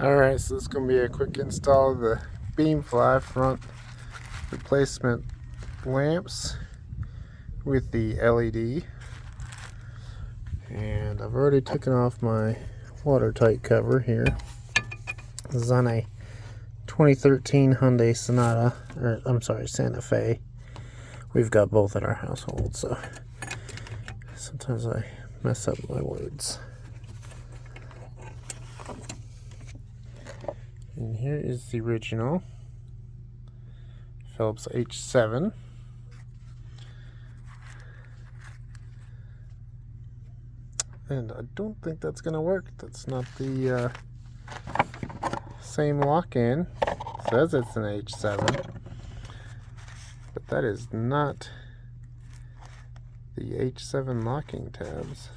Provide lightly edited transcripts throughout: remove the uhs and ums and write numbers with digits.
Alright, so this is going to be a quick install of the Beamfly front replacement lamps with the LED. And I've already taken off my watertight cover here. This is on a 2013 Hyundai Sonata, or I'm sorry, Santa Fe. We've got both in our household, so sometimes I mess up my words. And here is the original Philips H7. And I don't think that's going to work. That's not the same lock-in. It says it's an H7, but that is not the H7 locking tabs.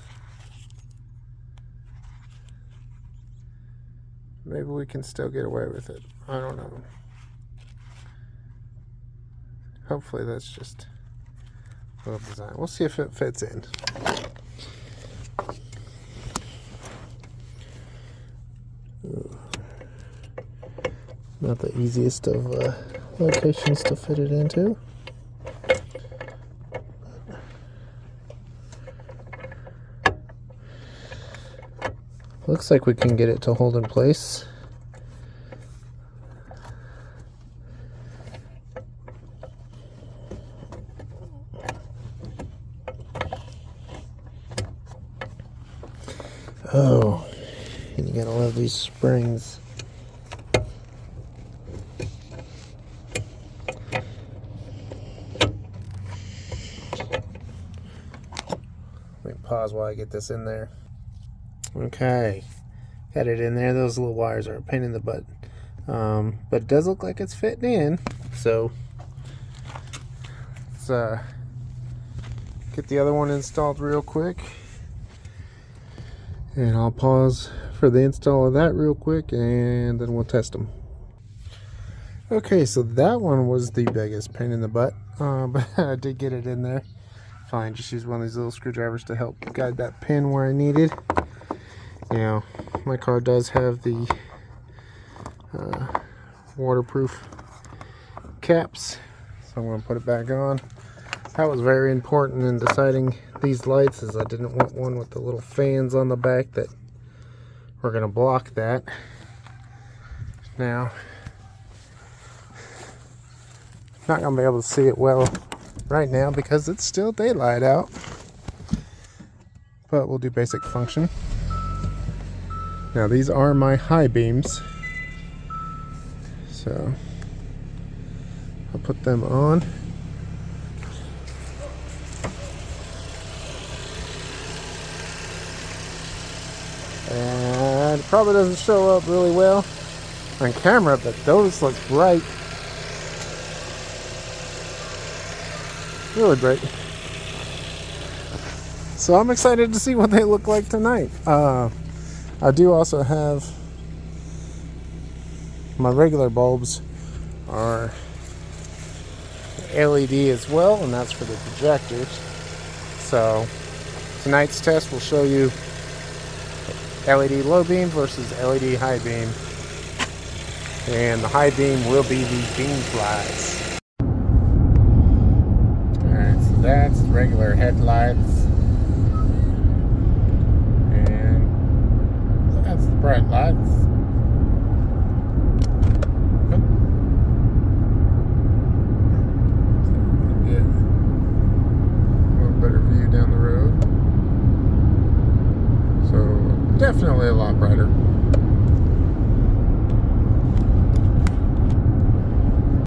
Maybe we can still get away with it. I don't know. Hopefully that's just a little design. We'll see if it fits in. Not the easiest of locations to fit it into. Looks like we can get it to hold in place. Oh, and you gotta love these springs. Let me pause while I get this in there. Okay, got it in there. Those little wires are a pain in the butt, but it does look like it's fitting in. So let's get the other one installed real quick, and I'll pause for the install of that real quick, and then we'll test them. Okay, so that one was the biggest pain in the butt, but I did get it in there fine. Just use one of these little screwdrivers to help guide that pin where I needed. Now, my car does have the waterproof caps, so I'm going to put it back on. That was very important in deciding these lights, as I didn't want one with the little fans on the back that were going to block that. Now, not going to be able to see it well right now because it's still daylight out, but we'll do basic function. Now these are my high beams, so I'll put them on. And it probably doesn't show up really well on camera, but those look bright. Really bright. So I'm excited to see what they look like tonight. I do also have my regular bulbs are LED as well, and that's for the projectors. So tonight's test will show you LED low beam versus LED high beam, and the high beam will be the Beamflies. Alright, so that's regular headlights. Bright lights. Nope. So we can get a little better view down the road. So definitely a lot brighter.